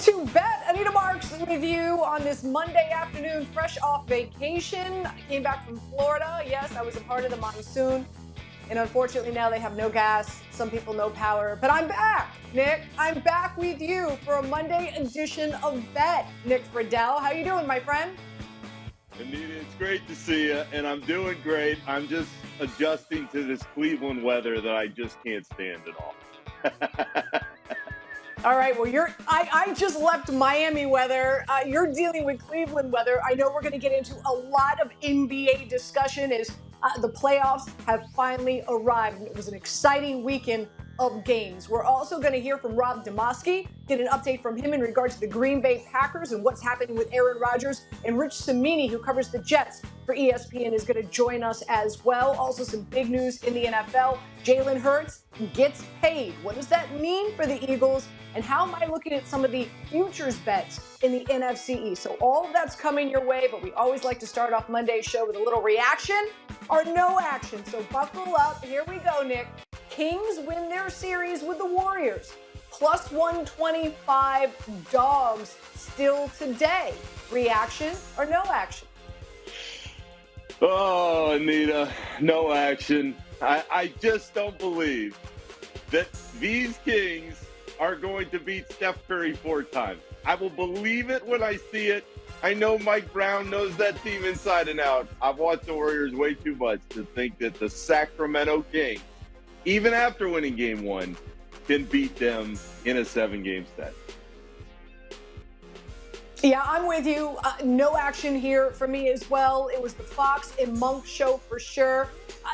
To Bet. Anita Marks with you on this Monday afternoon, fresh off vacation. I came back from Florida. Yes, I was a part of the monsoon. And unfortunately, now they have no gas. Some people no power. But I'm back, Nick. I'm back with you for a Monday edition of Bet. Nick Friedell, how you doing, my friend? Anita, it's great to see you, and I'm doing great. I'm just adjusting to this Cleveland weather that I just can't stand at all. All right, well, I just left Miami weather. You're dealing with Cleveland weather. I know we're going to get into a lot of NBA discussion as the playoffs have finally arrived. It was an exciting weekend of games. We're also going to hear from Rob Demovsky, get an update from him in regard to the Green Bay Packers and what's happening with Aaron Rodgers. And Rich Cimini, who covers the Jets for ESPN, is going to join us as well. Also some big news in the NFL. Jalen Hurts gets paid. What does that mean for the Eagles? And how am I looking at some of the futures bets in the NFC East? So all of that's coming your way, but we always like to start off Monday's show with a little reaction or no action. So buckle up. Here we go, Nick. Kings win their series with the Warriors. Plus 125 dogs still today. Reaction or no action? Oh, Anita, no action. I just don't believe that these Kings are going to beat Steph Curry 4 times. I will believe it when I see it. I know Mike Brown knows that team inside and out. I've watched the Warriors way too much to think that the Sacramento Kings, even after winning game 1, can beat them in a 7-game set. Yeah, I'm with you. No action here for me as well. It was the Fox and Monk show for sure.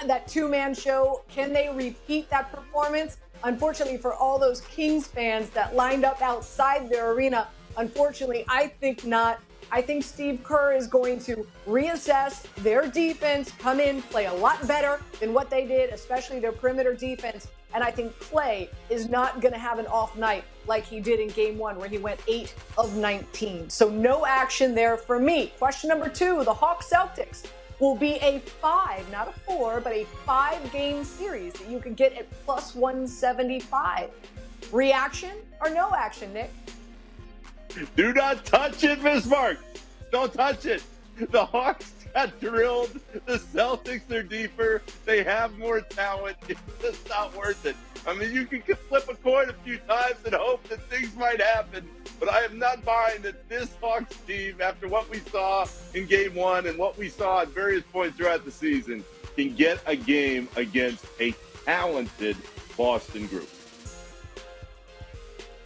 That two-man show, can they repeat that performance? Unfortunately, for all those Kings fans that lined up outside their arena, unfortunately, I think not. I think Steve Kerr is going to reassess their defense, come in, play a lot better than what they did, especially their perimeter defense. And I think Klay is not going to have an off night like he did in game 1 where he went 8 of 19. So no action there for me. Question number 2, the Hawks Celtics will be a 5, not a 4, but a 5-game series that you can get at plus 175. Reaction or no action, Nick? Do not touch it, Miss Mark. Don't touch it. The Hawks got drilled. The Celtics are deeper. They have more talent. It's just not worth it. I mean, you can flip a coin a few times and hope that things might happen, but I am not buying that this Hawks team, after what we saw in game 1 and what we saw at various points throughout the season, can get a game against a talented Boston group.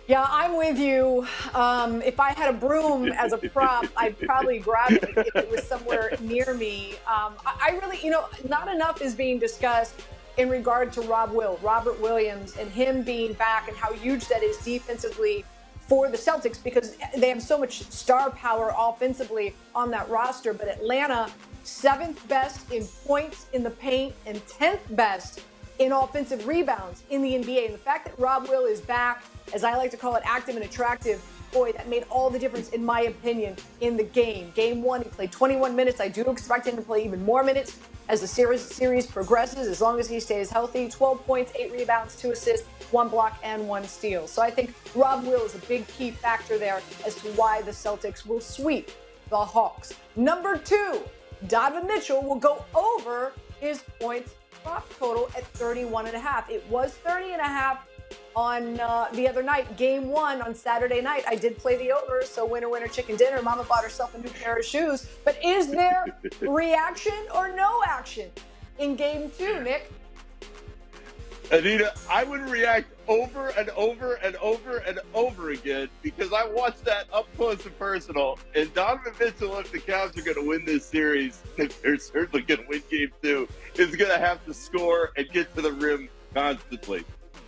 Yeah, I'm with you. If I had a broom as a prop, I'd probably grab it if it was somewhere near me. I really, not enough is being discussed in regard to Robert Williams, and him being back and how huge that is defensively for the Celtics because they have so much star power offensively on that roster. But Atlanta, 7th best in points in the paint and 10th best in offensive rebounds in the NBA. And the fact that Rob Will is back, as I like to call it, active and attractive, boy, that made all the difference, in my opinion, in the game. Game 1, he played 21 minutes. I do expect him to play even more minutes as the series progresses, as long as he stays healthy. 12 points, 8 rebounds, 2 assists, 1 block, and 1 steal. So I think Rob Will is a big key factor there as to why the Celtics will sweep the Hawks. Number 2, Donovan Mitchell will go over his points prop total at 31.5. It was 30.5 on the other night, game 1 on Saturday night. I did play the over, so winner, winner, chicken dinner. Mama bought herself a new pair of shoes. But is there reaction or no action in game 2, Nick? Anita, I would react over and over and over and over again because I watched that up close and personal. And Donovan Mitchell, if the Cavs are going to win this series, if they're certainly going to win game 2, is going to have to score and get to the rim constantly.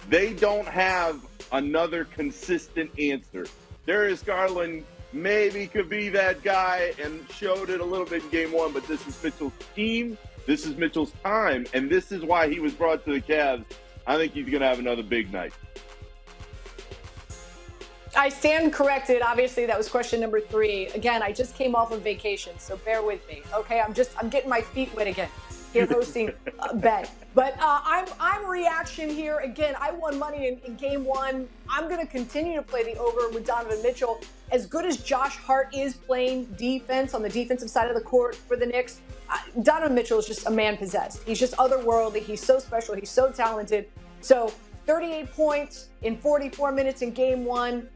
They don't have another consistent answer. Darius Garland maybe could be that guy and showed it a little bit in game 1, but this is Mitchell's team. This is Mitchell's time, and this is why he was brought to the Cavs. I think he's going to have another big night. I stand corrected. Obviously, that was question number 3. Again, I just came off of vacation, so bear with me. Okay, I'm getting my feet wet again. here hosting Bet. But I'm reaction here. Again, I won money in game one. I'm going to continue to play the over with Donovan Mitchell. As good as Josh Hart is playing defense on the defensive side of the court for the Knicks, Donovan Mitchell is just a man possessed. He's just otherworldly. He's so special. He's so talented. So 38 points in 44 minutes in game one.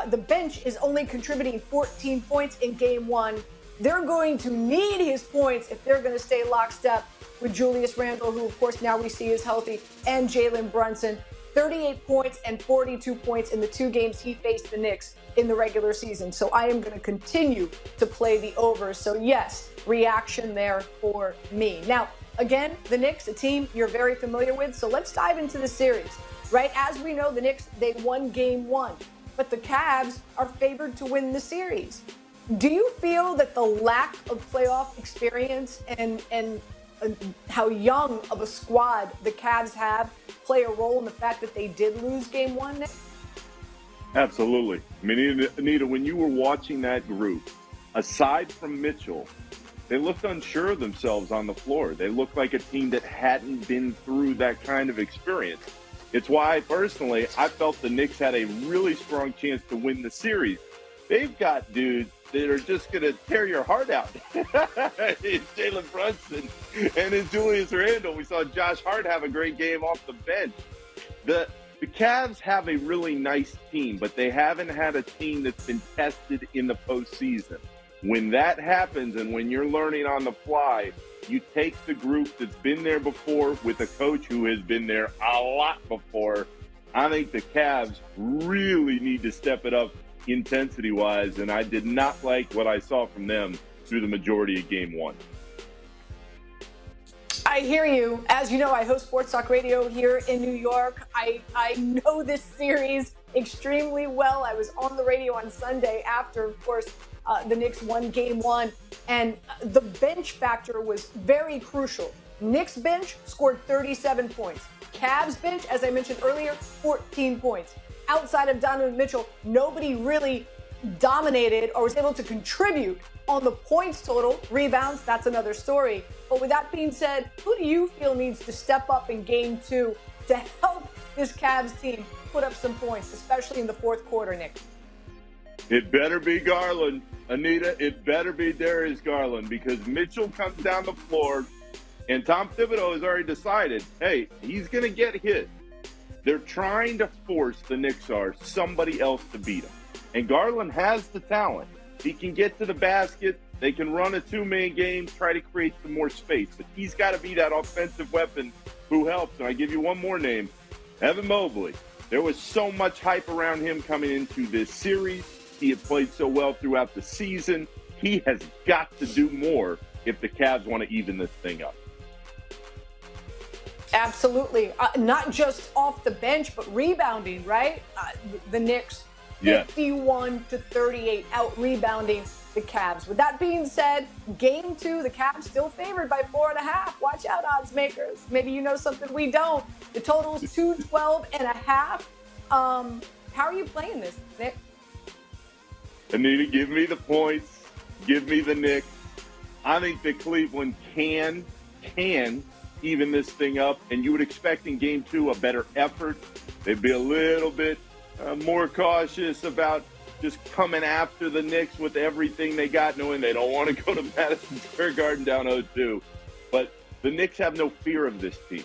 The bench is only contributing 14 points in game one. They're going to need his points if they're going to stay lockstep with Julius Randle, who, of course, now we see is healthy, and Jalen Brunson. 38 points and 42 points in the 2 games he faced the Knicks in the regular season. So I am going to continue to play the over. So, yes, reaction there for me. Now, again, the Knicks, a team you're very familiar with. So let's dive into the series, right? As we know, the Knicks, they won game one, but the Cavs are favored to win the series. Do you feel that the lack of playoff experience and how young of a squad the Cavs have play a role in the fact that they did lose game one, Nick? Absolutely. I mean, Anita, when you were watching that group, aside from Mitchell, they looked unsure of themselves on the floor. They looked like a team that hadn't been through that kind of experience. It's why, personally, I felt the Knicks had a really strong chance to win the series. They've got dudes that are just going to tear your heart out. It's Jalen Brunson and it's Julius Randle. We saw Josh Hart have a great game off the bench. The Cavs have a really nice team, but they haven't had a team that's been tested in the postseason. When that happens and when you're learning on the fly, you take the group that's been there before with a coach who has been there a lot before. I think the Cavs really need to step it up intensity-wise, and I did not like what I saw from them through the majority of game one. I hear you. As you know, I host Sports Talk Radio here in New York. I know this series extremely well. I was on the radio on Sunday after, of course, the Knicks won game one, and the bench factor was very crucial. Knicks bench scored 37 points. Cavs bench, as I mentioned earlier, 14 points. Outside of Donovan Mitchell, nobody really dominated or was able to contribute on the points total. Rebounds, that's another story. But with that being said, who do you feel needs to step up in game two to help this Cavs team put up some points, especially in the fourth quarter, Nick? It better be Garland, Anita. It better be Darius Garland, because Mitchell comes down the floor and Tom Thibodeau has already decided, hey, he's going to get hit. They're trying to force, the Knicks are, somebody else to beat him. And Garland has the talent. He can get to the basket. They can run a two-man game, try to create some more space. But he's got to be that offensive weapon who helps. And I give you one more name, Evan Mobley. There was so much hype around him coming into this series. He had played so well throughout the season. He has got to do more if the Cavs want to even this thing up. Absolutely. Not just off the bench, but rebounding, right? The Knicks, 51-38, out rebounding the Cavs. With that being said, game two, the Cavs still favored by 4.5. Watch out, odds makers. Maybe you know something we don't. The total is 212.5. How are you playing this, Nick? Anita, give me the points. Give me the Knicks. I think that Cleveland can even this thing up, and you would expect in game two a better effort. They'd be a little bit more cautious about just coming after the Knicks with everything they got, knowing they don't want to go to Madison Square Garden down 0-2. But the Knicks have no fear of this team.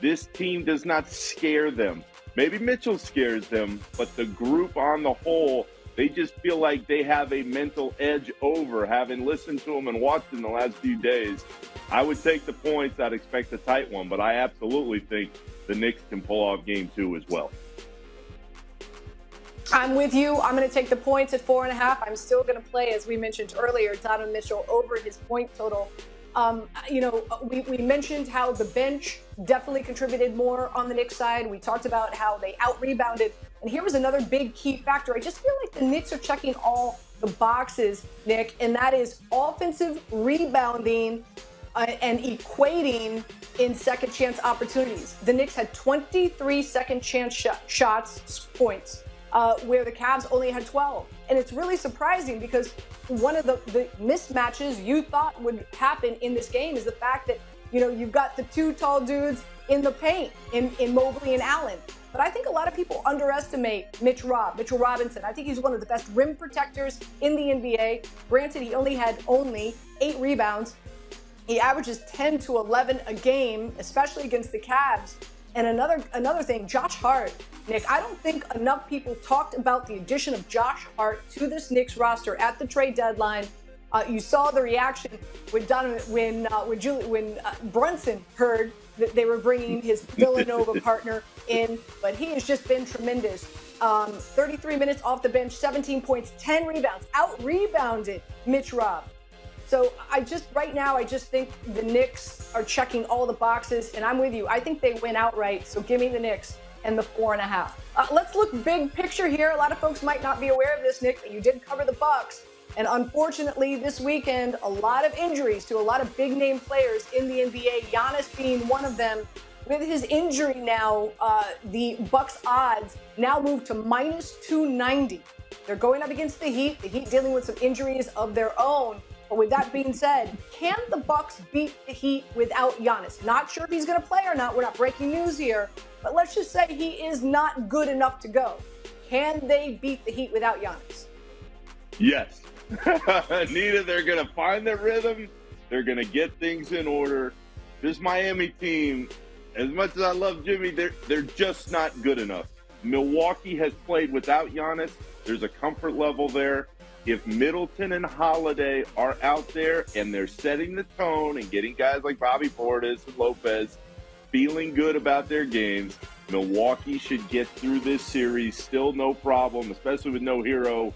This team does not scare them. Maybe Mitchell scares them, but the group on the whole, they just feel like they have a mental edge over, having listened to them and watched them the last few days. I would take the points. I'd expect a tight one, but I absolutely think the Knicks can pull off game two as well. I'm with you. I'm going to take the points at 4.5. I'm still going to play, as we mentioned earlier, Donovan Mitchell over his point total. We mentioned how the bench definitely contributed more on the Knicks side. We talked about how they out-rebounded. And here was another big key factor. I just feel like the Knicks are checking all the boxes, Nick, and that is offensive rebounding and equating in second chance opportunities. The Knicks had 23 second chance points, where the Cavs only had 12. And it's really surprising because one of the mismatches you thought would happen in this game is the fact that You've got the two tall dudes in the paint in Mobley and Allen. But I think a lot of people underestimate Mitchell Robinson. I think he's one of the best rim protectors in the NBA. Granted, he only had 8 rebounds. He averages 10 to 11 a game, especially against the Cavs. And another thing, Josh Hart. Nick, I don't think enough people talked about the addition of Josh Hart to this Knicks roster at the trade deadline. You saw the reaction when Brunson heard that they were bringing his Villanova partner in, but he has just been tremendous. 33 minutes off the bench, 17 points, 10 rebounds, out-rebounded Mitch Rob. So I just think the Knicks are checking all the boxes, and I'm with you. I think they win outright, so give me the Knicks and the 4.5. Let's look big picture here. A lot of folks might not be aware of this, Nick, but you did cover the Bucks. And unfortunately, this weekend, a lot of injuries to a lot of big-name players in the NBA, Giannis being one of them. With his injury now, the Bucks odds now move to minus 290. They're going up against the Heat dealing with some injuries of their own. But with that being said, can the Bucks beat the Heat without Giannis? Not sure if he's going to play or not. We're not breaking news here. But let's just say he is not good enough to go. Can they beat the Heat without Giannis? Yes. Anita, they're going to find their rhythm. They're going to get things in order. This Miami team, as much as I love Jimmy, they're just not good enough. Milwaukee has played without Giannis. There's a comfort level there. If Middleton and Holiday are out there and they're setting the tone and getting guys like Bobby Portis and Lopez feeling good about their games, Milwaukee should get through this series still no problem, especially with no hero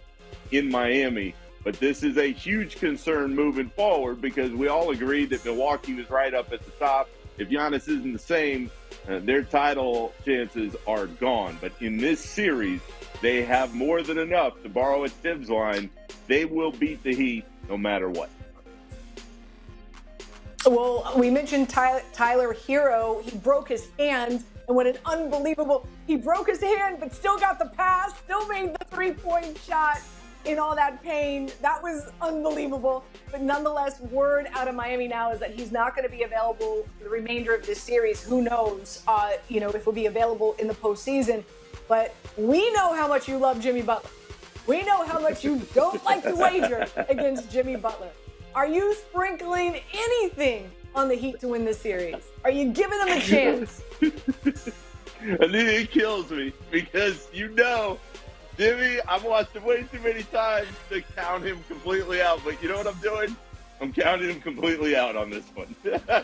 in Miami. But this is a huge concern moving forward because we all agreed that Milwaukee was right up at the top. If Giannis isn't the same, their title chances are gone. But in this series, they have more than enough, to borrow a Tibbs line. They will beat the Heat no matter what. Well, we mentioned Tyler Hero. He broke his hand, and what an unbelievable – he broke his hand but still got the pass, still made the three-point shot in all that pain. That was unbelievable. But nonetheless, word out of Miami now is that he's not going to be available for the remainder of this series. Who knows, if he'll be available in the postseason. But we know how much you love Jimmy Butler. We know how much you don't like to wager against Jimmy Butler. Are you sprinkling anything on the Heat to win this series? Are you giving them a chance? Anita, it kills me because Jimmy, I've watched him way too many times to count him completely out. But you know what I'm doing? I'm counting him completely out on this one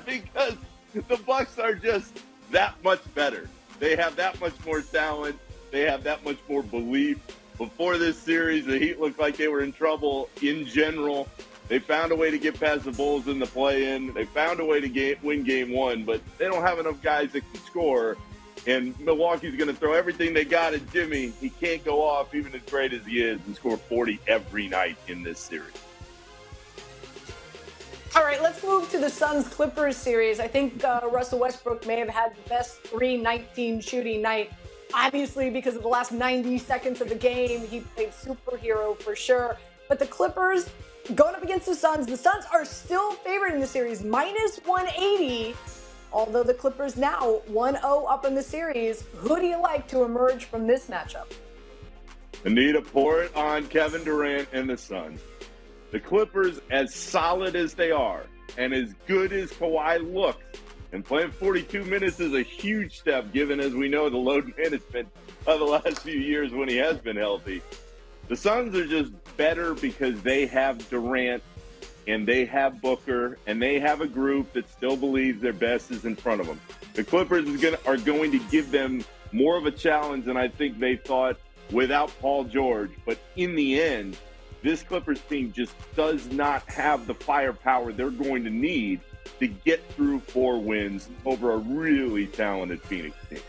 because the Bucks are just that much better. They have that much more talent. They have that much more belief. Before this series, the Heat looked like they were in trouble in general. They found a way to get past the Bulls in the play-in. They found a way to win Game 1, but they don't have enough guys that can score. And Milwaukee's going to throw everything they got at Jimmy. He can't go off, even as great as he is, and score 40 every night in this series. All right, let's move to the Suns-Clippers series. I think Russell Westbrook may have had the best 3-19 shooting night. Obviously, because of the last 90 seconds of the game, he played superhero for sure. But the Clippers going up against the Suns are still favored in the series, minus 180. Although the Clippers now 1-0 up in the series. Who do you like to emerge from this matchup? Anita, pour it on Kevin Durant and the Suns. The Clippers, as solid as they are, and as good as Kawhi looks, and playing 42 minutes is a huge step, given, as we know, the load management of the last few years when he has been healthy. The Suns are just better because they have Durant, and they have Booker, and they have a group that still believes their best is in front of them. The Clippers are going to give them more of a challenge than I think they thought without Paul George. But in the end, this Clippers team just does not have the firepower they're going to need to get through 4 wins over a really talented Phoenix team.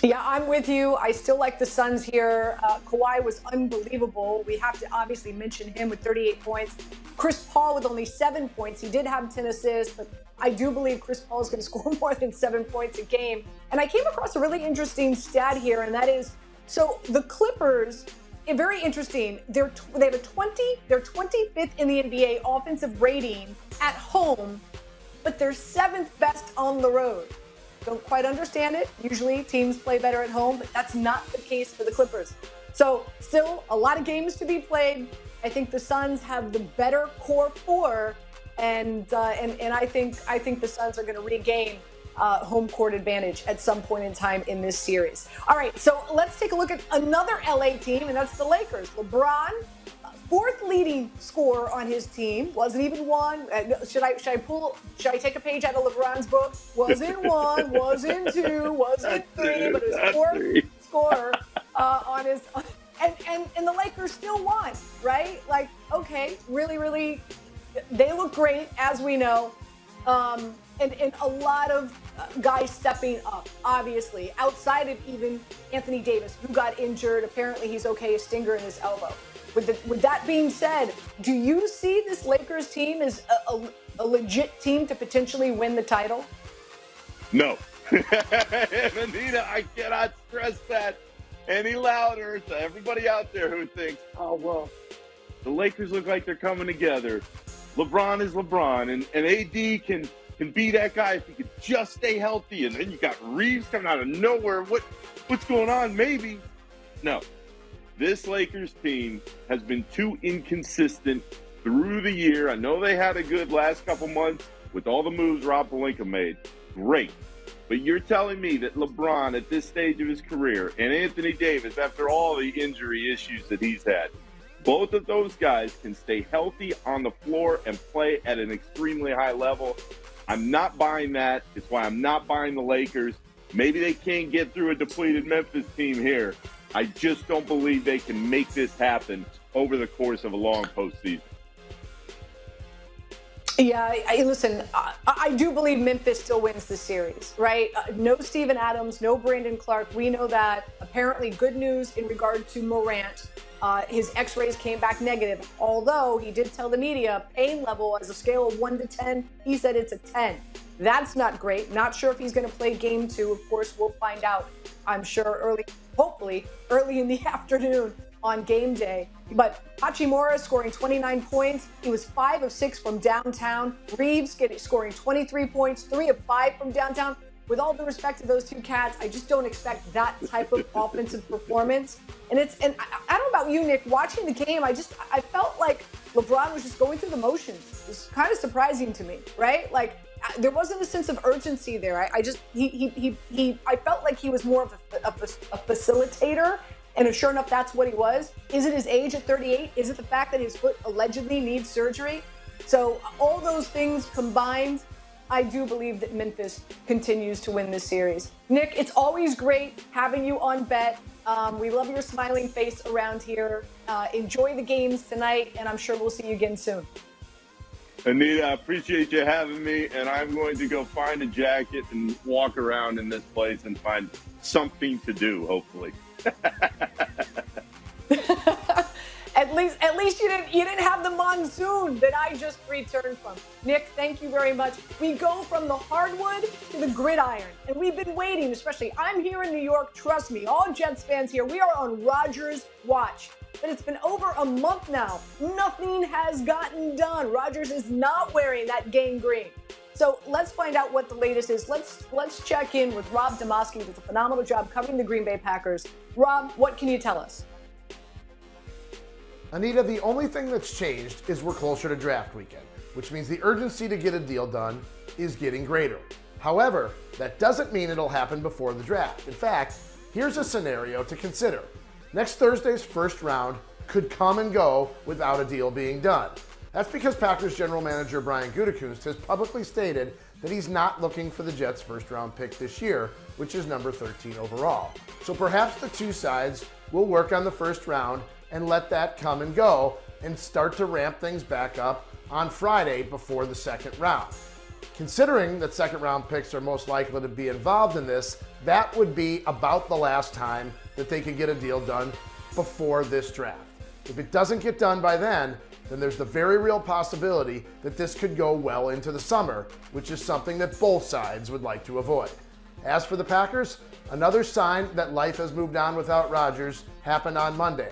Yeah, I'm with you. I still like the Suns here. Kawhi was unbelievable. We have to obviously mention him with 38 points. Chris Paul with only 7 points. He did have 10 assists, but I do believe Chris Paul is going to score more than 7 points a game. And I came across a really interesting stat here, and that is, so the Clippers very interesting. They have they're 25th in the NBA offensive rating at home, but they're 7th best on the road. Don't quite understand it. Usually teams play better at home, but that's not the case for the Clippers. So still a lot of games to be played. I think the Suns have the better core four, and I think the Suns are going to regain home court advantage at some point in time in this series. All right, so let's take a look at another LA team, and that's the Lakers. LeBron, fourth leading scorer on his team. Wasn't even one. Should I take a page out of LeBron's book? Wasn't one, wasn't two, wasn't three, but his fourth scorer on his. And the Lakers still won, right? Like, okay, really, they look great, as we know. And a lot of guys stepping up, obviously, outside of even Anthony Davis, who got injured. Apparently he's okay, a stinger in his elbow. With that being said, do you see this Lakers team as a legit team to potentially win the title? No. Anita, I cannot stress that any louder to everybody out there who thinks, oh, well, the Lakers look like they're coming together. LeBron is LeBron, and AD can be that guy if he could just stay healthy. And then you got Reeves coming out of nowhere. What's going on? Maybe. No. This Lakers team has been too inconsistent through the year. I know they had a good last couple months with all the moves Rob Pelinka made. Great. But you're telling me that LeBron at this stage of his career and Anthony Davis, after all the injury issues that he's had, both of those guys can stay healthy on the floor and play at an extremely high level. I'm not buying that. It's why I'm not buying the Lakers. Maybe they can't get through a depleted Memphis team here. I just don't believe they can make this happen over the course of a long postseason. Yeah, listen, I do believe Memphis still wins the series, right? No Steven Adams, no Brandon Clark. We know that. Apparently good news in regard to Morant. His x-rays came back negative, although he did tell the media pain level as a scale of 1 to 10, he said it's a 10. That's not great. Not sure if he's going to play game 2. Of course, we'll find out, I'm sure, hopefully early in the afternoon on game day. But Hachimura scoring 29 points. He was 5 of 6 from downtown. Reeves scoring 23 points, 3 of 5 from downtown. With all due respect to those two cats, I just don't expect that type of offensive performance. And I don't know about you, Nick, watching the game, I felt like LeBron was just going through the motions. It was kind of surprising to me, right? Like there wasn't a sense of urgency there. I felt like he was more of a facilitator. And sure enough, that's what he was. Is it his age at 38? Is it the fact that his foot allegedly needs surgery? So all those things combined, I do believe that Memphis continues to win this series. Nick, it's always great having you on Bet. We love your smiling face around here. Enjoy the games tonight, and I'm sure we'll see you again soon. Anita, I appreciate you having me, and I'm going to go find a jacket and walk around in this place and find something to do, hopefully. At least you didn't have the monsoon that I just returned from. Nick, thank you very much. We go from the hardwood to the gridiron, and we've been waiting, especially I'm here in New York, trust me, all Jets fans here, we are on Rodgers' watch. But it's been over a month now. Nothing has gotten done. Rodgers is not wearing that game green. So let's find out what the latest is. Let's check in with Rob Demovsky, who does a phenomenal job covering the Green Bay Packers. Rob, what can you tell us? Anita, the only thing that's changed is we're closer to draft weekend, which means the urgency to get a deal done is getting greater. However, that doesn't mean it'll happen before the draft. In fact, here's a scenario to consider. Next Thursday's first round could come and go without a deal being done. That's because Packers general manager Brian Gutekunst has publicly stated that he's not looking for the Jets' first round pick this year, which is number 13 overall. So perhaps the two sides will work on the first round and let that come and go and start to ramp things back up on Friday before the second round. Considering that second round picks are most likely to be involved in this, that would be about the last time that they could get a deal done before this draft. If it doesn't get done by then there's the very real possibility that this could go well into the summer, which is something that both sides would like to avoid. As for the Packers, another sign that life has moved on without Rodgers happened on Monday.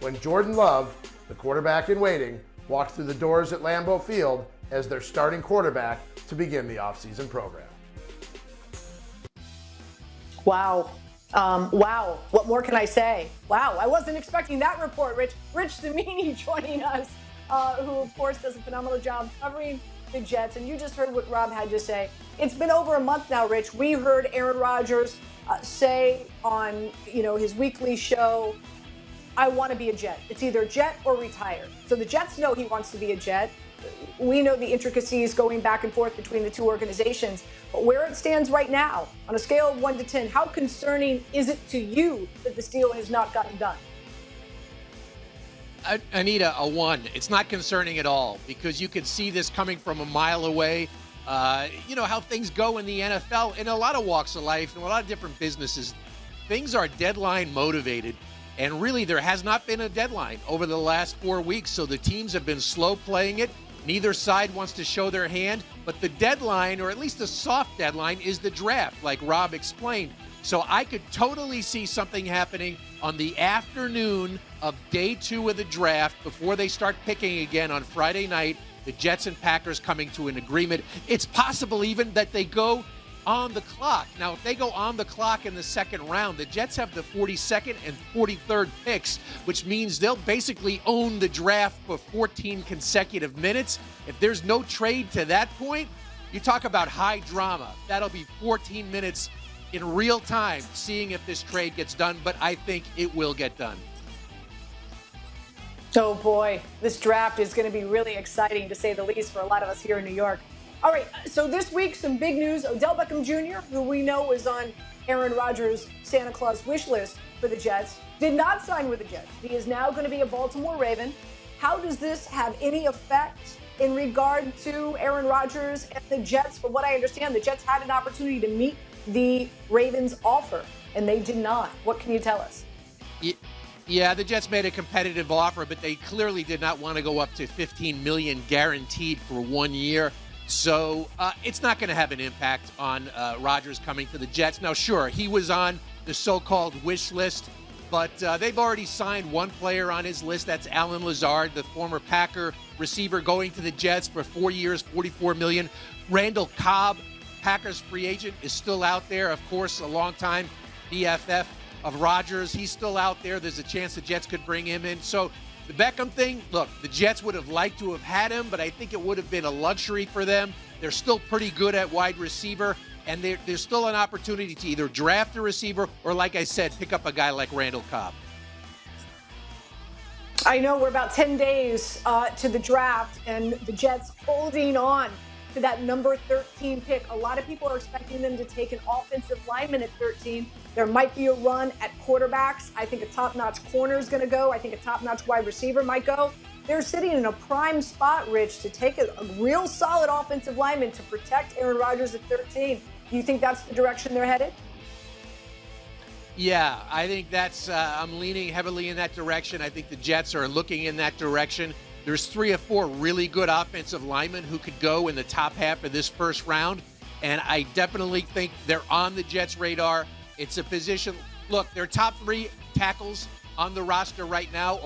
when Jordan Love, the quarterback in waiting, walked through the doors at Lambeau Field as their starting quarterback to begin the offseason program. Wow. Wow. What more can I say? Wow. I wasn't expecting that report, Rich. Rich Cimini joining us, who, of course, does a phenomenal job covering the Jets. And you just heard what Rob had to say. It's been over a month now, Rich. We heard Aaron Rodgers say on, his weekly show, I want to be a Jet. It's either Jet or retire. So the Jets know he wants to be a Jet. We know the intricacies going back and forth between the two organizations. But where it stands right now, on a scale of 1 to 10, how concerning is it to you that this deal has not gotten done? Anita, a 1. It's not concerning at all because you could see this coming from a mile away. You know how things go in the NFL in a lot of walks of life and a lot of different businesses. Things are deadline motivated. And really, there has not been a deadline over the last 4 weeks. So the teams have been slow playing it. Neither side wants to show their hand. But the deadline, or at least a soft deadline, is the draft, like Rob explained. So I could totally see something happening on the afternoon of day 2 of the draft before they start picking again on Friday night. The Jets and Packers coming to an agreement. It's possible even that they go on the clock. Now, if they go on the clock in the second round, the Jets have the 42nd and 43rd picks, which means they'll basically own the draft for 14 consecutive minutes. If there's no trade to that point, you talk about high drama. That'll be 14 minutes in real time, seeing if this trade gets done, but I think it will get done. Oh boy, this draft is going to be really exciting, to say the least, for a lot of us here in New York. All right, so this week, some big news. Odell Beckham Jr., who we know was on Aaron Rodgers' Santa Claus wish list for the Jets, did not sign with the Jets. He is now going to be a Baltimore Raven. How does this have any effect in regard to Aaron Rodgers and the Jets? From what I understand, the Jets had an opportunity to meet the Ravens' offer, and they did not. What can you tell us? Yeah, the Jets made a competitive offer, but they clearly did not want to go up to $15 million guaranteed for 1 year. So it's not going to have an impact on Rodgers coming to the Jets. Now, sure, he was on the so-called wish list, but they've already signed one player on his list. That's Allen Lazard, the former Packer receiver, going to the Jets for 4 years, $44 million. Randall Cobb, Packers free agent, is still out there. Of course, a longtime BFF of Rodgers. He's still out there. There's a chance the Jets could bring him in. So the Beckham thing, look, the Jets would have liked to have had him, but I think it would have been a luxury for them. They're still pretty good at wide receiver, and there's still an opportunity to either draft a receiver or, like I said, pick up a guy like Randall Cobb. I know we're about 10 days to the draft, and the Jets holding on to that number 13 pick. A lot of people are expecting them to take an offensive lineman at 13. There might be a run at quarterbacks. I think a top-notch corner is going to go. I think a top-notch wide receiver might go. They're sitting in a prime spot, Rich, to take a real solid offensive lineman to protect Aaron Rodgers at 13. Do you think that's the direction they're headed? Yeah, I think that's I'm leaning heavily in that direction. I think the Jets are looking in that direction. There's 3 or 4 really good offensive linemen who could go in the top half of this first round, and I definitely think they're on the Jets' radar. It's a position. Look, their top 3 tackles on the roster right now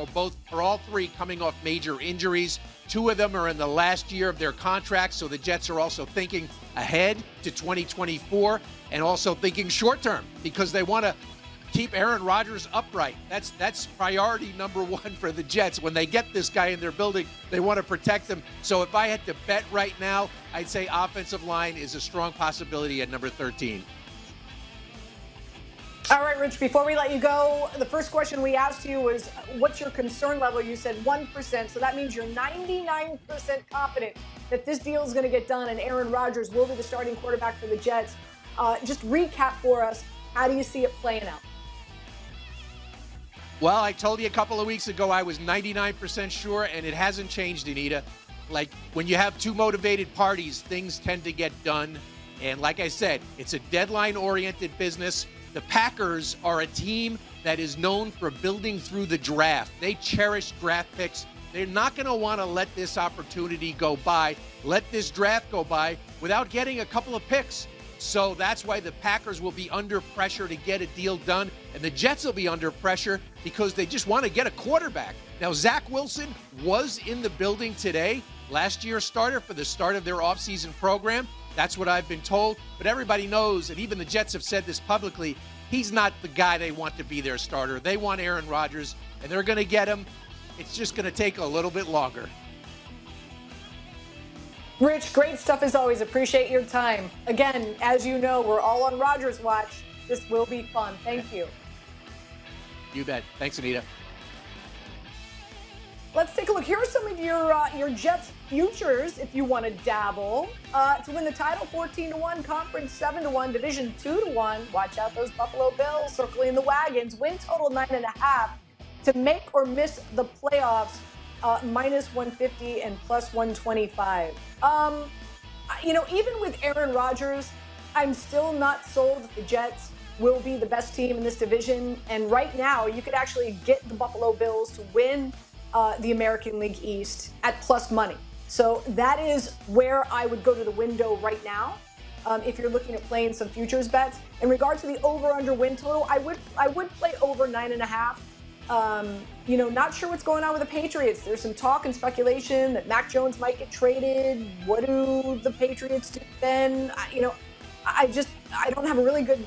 are all 3 coming off major injuries. 2 of them are in the last year of their contracts, so the Jets are also thinking ahead to 2024 and also thinking short term because they want to keep Aaron Rodgers upright. That's priority number 1 for the Jets. When they get this guy in their building, they want to protect him. So if I had to bet right now, I'd say offensive line is a strong possibility at number 13. All right, Rich, before we let you go, the first question we asked you was, what's your concern level? You said 1%, so that means you're 99% confident that this deal is going to get done and Aaron Rodgers will be the starting quarterback for the Jets. Just recap for us, how do you see it playing out? Well, I told you a couple of weeks ago I was 99% sure, and it hasn't changed, Anita. Like, when you have 2 motivated parties, things tend to get done. And like I said, it's a deadline-oriented business. The Packers are a team that is known for building through the draft. They cherish draft picks. They're not going to want to let this opportunity go by, let this draft go by without getting a couple of picks. So that's why the Packers will be under pressure to get a deal done, and the Jets will be under pressure because they just want to get a quarterback. Now, Zach Wilson was in the building today, last year's starter for the start of their offseason program. That's what I've been told. But everybody knows, and even the Jets have said this publicly, he's not the guy they want to be their starter. They want Aaron Rodgers, and they're going to get him. It's just going to take a little bit longer. Rich, great stuff as always. Appreciate your time. Again, as you know, we're all on Rodgers watch. This will be fun. Thank you. You bet. Thanks, Anita. Let's take a look. Here are some of your Jets futures if you want to dabble. To win the title, 14-1, conference 7-1, division 2-1. Watch out, those Buffalo Bills circling the wagons. Win total 9.5. To make or miss the playoffs, minus 150 and plus 125. Even with Aaron Rodgers, I'm still not sold that the Jets will be the best team in this division. And right now, you could actually get the Buffalo Bills to win the American League East at plus money. So that is where I would go to the window right now. If you're looking at playing some futures bets. In regards to the over/under win total, I would play over 9.5. Not sure what's going on with the Patriots. There's some talk and speculation that Mac Jones might get traded. What do the Patriots do then? I don't have a really good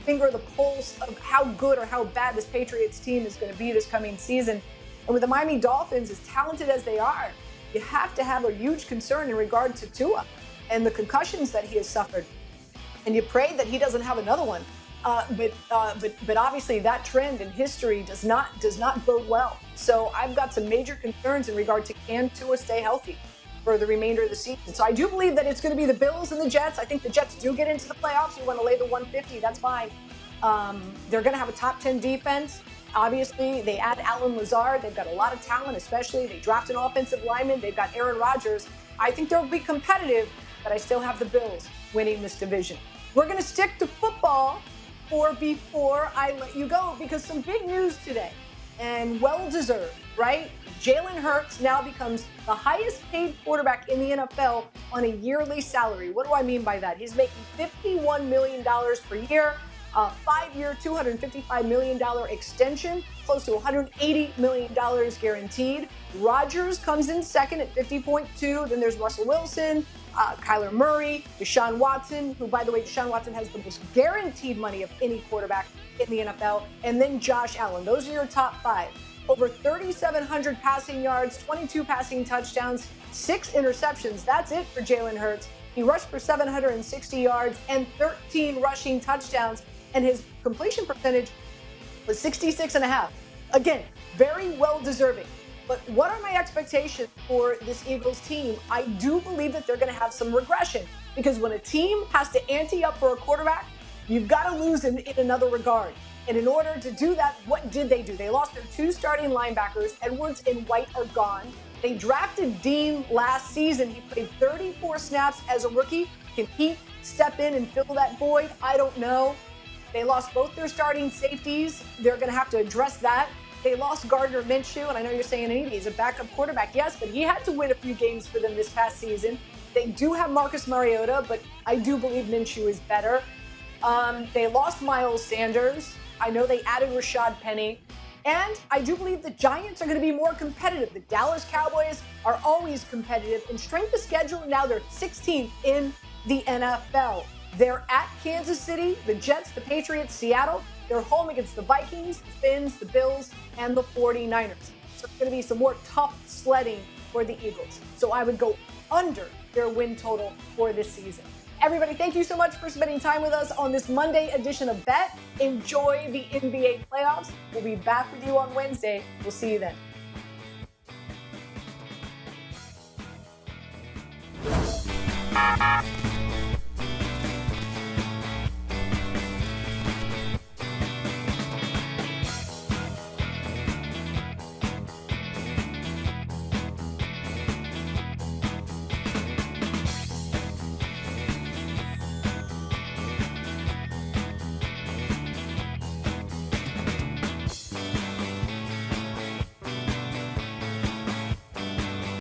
finger of the pulse of how good or how bad this Patriots team is going to be this coming season. And with the Miami Dolphins, as talented as they are, you have to have a huge concern in regard to Tua and the concussions that he has suffered. And you pray that he doesn't have another one. But obviously that trend in history does not bode well. So I've got some major concerns in regard to can Tua stay healthy for the remainder of the season. So I do believe that it's going to be the Bills and the Jets. I think the Jets do get into the playoffs. You want to lay the 150, that's fine. They're going to have a top 10 defense. Obviously, they add Alan Lazard. They've got a lot of talent, especially. They draft an offensive lineman. They've got Aaron Rodgers. I think they'll be competitive, but I still have the Bills winning this division. We're going to stick to football before I let you go, because some big news today, and well-deserved, right? Jalen Hurts now becomes the highest paid quarterback in the NFL on a yearly salary. What do I mean by that? He's making $51 million per year, a 5-year, $255 million extension, close to $180 million guaranteed. Rodgers comes in second at 50.2. Then there's Russell Wilson, Kyler Murray, Deshaun Watson, who, by the way, Deshaun Watson has the most guaranteed money of any quarterback in the NFL, and then Josh Allen. Those are your top 5. Over 3,700 passing yards, 22 passing touchdowns, 6 interceptions. That's it for Jalen Hurts. He rushed for 760 yards and 13 rushing touchdowns, and his completion percentage was 66.5. Again, very well deserving. But what are my expectations for this Eagles team? I do believe that they're going to have some regression, because when a team has to ante up for a quarterback, you've got to lose in another regard. And in order to do that, what did they do? They lost their 2 starting linebackers. Edwards and White are gone. They drafted Dean last season. He played 34 snaps as a rookie. Can he step in and fill that void? I don't know. They lost both their starting safeties. They're going to have to address that. They lost Gardner Minshew, and I know you're saying, Anita, he's a backup quarterback. Yes, but he had to win a few games for them this past season. They do have Marcus Mariota, but I do believe Minshew is better. They lost Miles Sanders. I know they added Rashad Penny. And I do believe the Giants are going to be more competitive. The Dallas Cowboys are always competitive. In strength of schedule, now they're 16th in the NFL. They're at Kansas City, the Jets, the Patriots, Seattle. They're home against the Vikings, the Finns, the Bills, and the 49ers. So it's going to be some more tough sledding for the Eagles. So I would go under their win total for this season. Everybody, thank you so much for spending time with us on this Monday edition of Bet. Enjoy the NBA playoffs. We'll be back with you on Wednesday. We'll see you then.